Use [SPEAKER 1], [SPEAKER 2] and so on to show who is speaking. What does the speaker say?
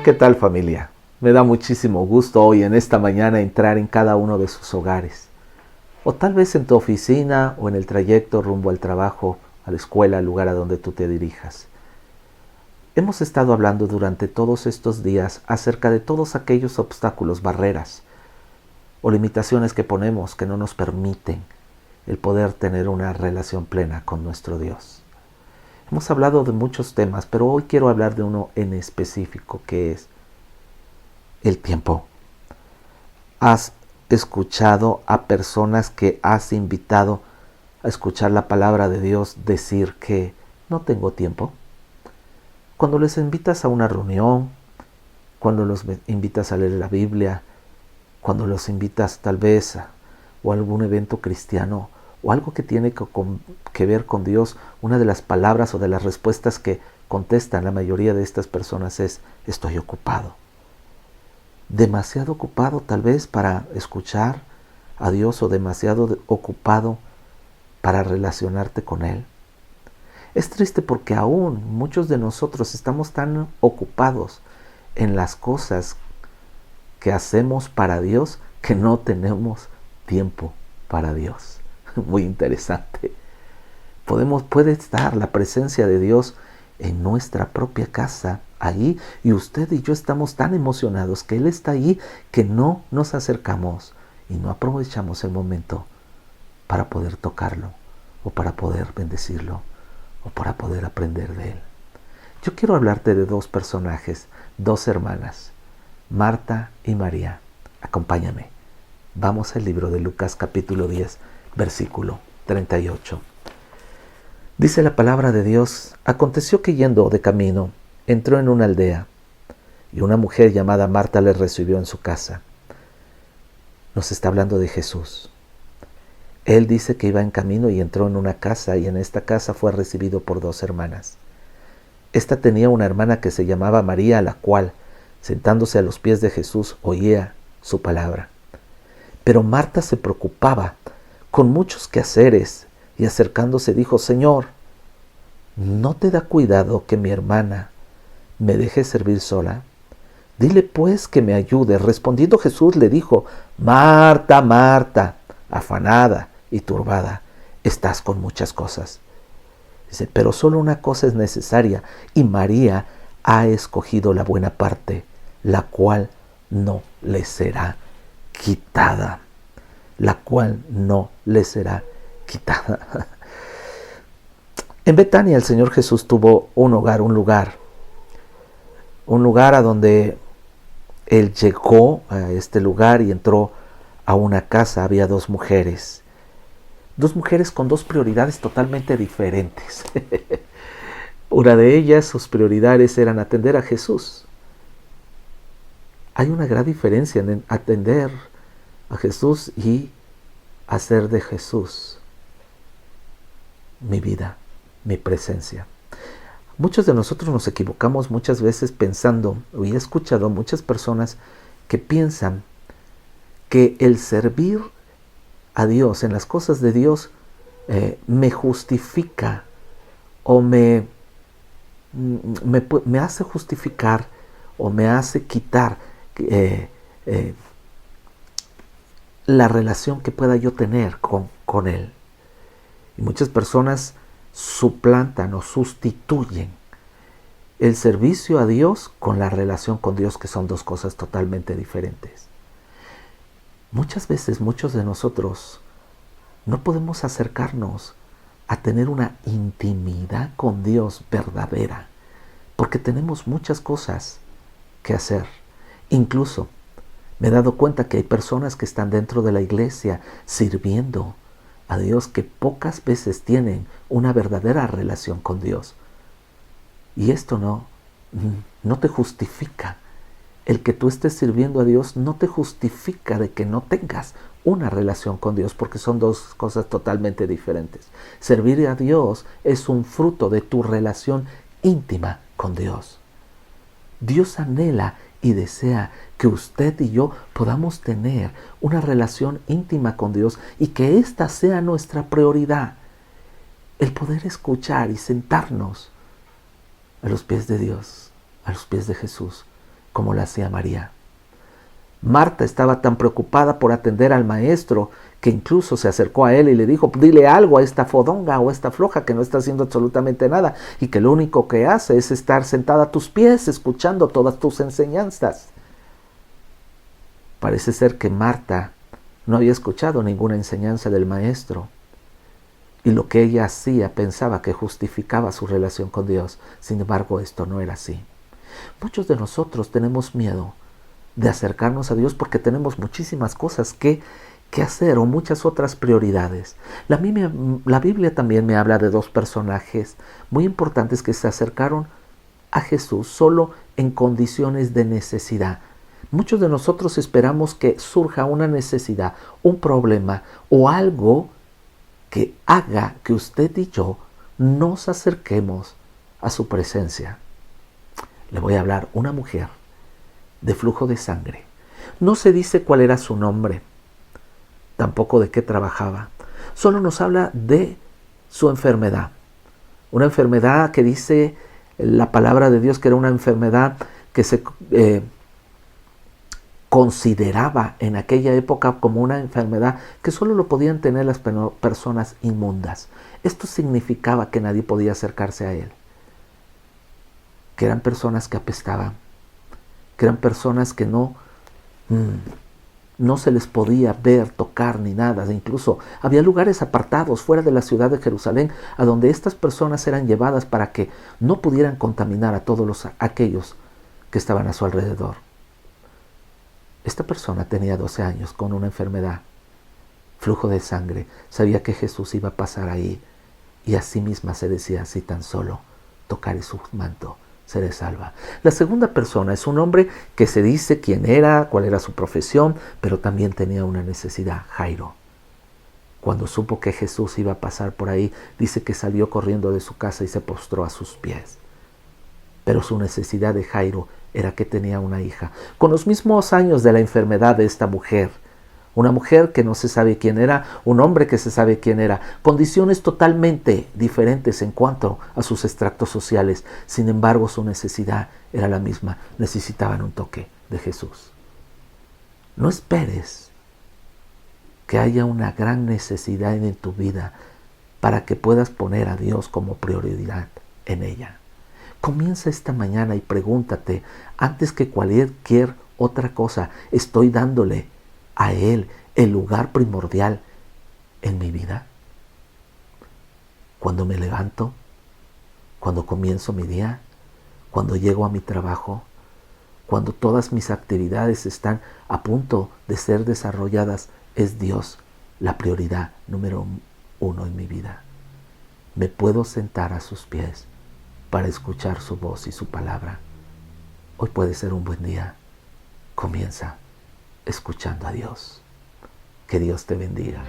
[SPEAKER 1] ¿Qué tal, familia? Me da muchísimo gusto hoy en esta mañana entrar en cada uno de sus hogares. O tal vez en tu oficina o en el trayecto rumbo al trabajo, a la escuela, al lugar a donde tú te dirijas. Hemos estado hablando durante todos estos días acerca de todos aquellos obstáculos, barreras o limitaciones que ponemos que no nos permiten el poder tener una relación plena con nuestro Dios. Hemos hablado de muchos temas, pero hoy quiero hablar de uno en específico, que es el tiempo. ¿Has escuchado a personas que has invitado a escuchar la palabra de Dios decir que no tengo tiempo? Cuando les invitas a una reunión, cuando los invitas a leer la Biblia, cuando los invitas tal vez a algún evento cristiano o algo que tiene que ver con Dios, una de las palabras o de las respuestas que contestan la mayoría de estas personas es: estoy ocupado. Demasiado ocupado tal vez para escuchar a Dios o demasiado ocupado para relacionarte con Él. Es triste porque aún muchos de nosotros estamos tan ocupados en las cosas que hacemos para Dios que no tenemos tiempo para Dios. Muy interesante. Puede estar la presencia de Dios en nuestra propia casa, ahí, y usted y yo estamos tan emocionados que Él está ahí que no nos acercamos y no aprovechamos el momento para poder tocarlo o para poder bendecirlo o para poder aprender de Él. Yo quiero hablarte de dos personajes, dos hermanas, Marta y María. Acompáñame. Vamos al libro de Lucas capítulo 10, versículo 38. Dice la palabra de Dios: aconteció que yendo de camino, entró en una aldea, y una mujer llamada Marta le recibió en su casa. Nos está hablando de Jesús. Él dice que iba en camino y entró en una casa, y en esta casa fue recibido por dos hermanas. Esta tenía una hermana que se llamaba María, la cual, sentándose a los pies de Jesús, oía su palabra. Pero Marta se preocupaba con muchos quehaceres, y acercándose dijo: Señor, ¿no te da cuidado que mi hermana me deje servir sola? Dile pues que me ayude. Respondiendo Jesús le dijo: Marta, Marta, afanada y turbada, estás con muchas cosas. Dice: pero solo una cosa es necesaria, y María ha escogido la buena parte, la cual no le será quitada. La cual no le será quitada. En Betania el Señor Jesús tuvo un lugar a donde Él llegó a este lugar y entró a una casa. Había dos mujeres con dos prioridades totalmente diferentes. Una de ellas, sus prioridades eran atender a Jesús. Hay una gran diferencia en atender a Jesús y hacer de Jesús mi vida, mi presencia. Muchos de nosotros nos equivocamos muchas veces pensando, y he escuchado muchas personas que piensan que el servir a Dios, en las cosas de Dios, me justifica o me hace justificar o me hace quitar la relación que pueda yo tener con Él. Y muchas personas suplantan o sustituyen el servicio a Dios con la relación con Dios, que son dos cosas totalmente diferentes. Muchas veces, muchos de nosotros no podemos acercarnos a tener una intimidad con Dios verdadera, porque tenemos muchas cosas que hacer. Incluso me he dado cuenta que hay personas que están dentro de la iglesia sirviendo a Dios que pocas veces tienen una verdadera relación con Dios. Y esto no te justifica. El que tú estés sirviendo a Dios no te justifica de que no tengas una relación con Dios, porque son dos cosas totalmente diferentes. Servir a Dios es un fruto de tu relación íntima con Dios. Dios anhela y desea que usted y yo podamos tener una relación íntima con Dios y que esta sea nuestra prioridad. El poder escuchar y sentarnos a los pies de Dios, a los pies de Jesús, como lo hacía María. Marta estaba tan preocupada por atender al maestro que incluso se acercó a él y le dijo: dile algo a esta fodonga o a esta floja que no está haciendo absolutamente nada y que lo único que hace es estar sentada a tus pies escuchando todas tus enseñanzas. Parece ser que Marta no había escuchado ninguna enseñanza del maestro y lo que ella hacía pensaba que justificaba su relación con Dios. Sin embargo, esto no era así. Muchos de nosotros tenemos miedo de acercarnos a Dios porque tenemos muchísimas cosas que hacer o muchas otras prioridades. La Biblia también me habla de dos personajes muy importantes que se acercaron a Jesús solo en condiciones de necesidad. Muchos de nosotros esperamos que surja una necesidad, un problema o algo que haga que usted y yo nos acerquemos a su presencia. Le voy a hablar una mujer de flujo de sangre. No se dice cuál era su nombre, tampoco de qué trabajaba. Solo nos habla de su enfermedad. Una enfermedad que dice la palabra de Dios que era una enfermedad que se consideraba en aquella época como una enfermedad que solo lo podían tener las personas inmundas. Esto significaba que nadie podía acercarse a él, que eran personas que apestaban, que eran personas que no se les podía ver, tocar ni nada. Incluso había lugares apartados fuera de la ciudad de Jerusalén a donde estas personas eran llevadas para que no pudieran contaminar a todos aquellos que estaban a su alrededor. Esta persona tenía 12 años con una enfermedad, flujo de sangre. Sabía que Jesús iba a pasar ahí y a sí misma se decía: si tan solo tocaré su manto, seré salva. La segunda persona es un hombre que se dice quién era, cuál era su profesión, pero también tenía una necesidad: Jairo. Cuando supo que Jesús iba a pasar por ahí, dice que salió corriendo de su casa y se postró a sus pies. Pero su necesidad de Jairo era que tenía una hija, con los mismos años de la enfermedad de esta mujer. Una mujer que no se sabe quién era, un hombre que se sabe quién era, condiciones totalmente diferentes en cuanto a sus extractos sociales. Sin embargo, su necesidad era la misma. Necesitaban un toque de Jesús. No esperes que haya una gran necesidad en tu vida para que puedas poner a Dios como prioridad en ella. Comienza esta mañana y pregúntate, antes que cualquier otra cosa, ¿estoy dándole a Él el lugar primordial en mi vida? Cuando me levanto, cuando comienzo mi día, cuando llego a mi trabajo, cuando todas mis actividades están a punto de ser desarrolladas, es Dios la prioridad número 1 en mi vida. Me puedo sentar a sus pies para escuchar su voz y su palabra. Hoy puede ser un buen día. Comienza escuchando a Dios. Que Dios te bendiga.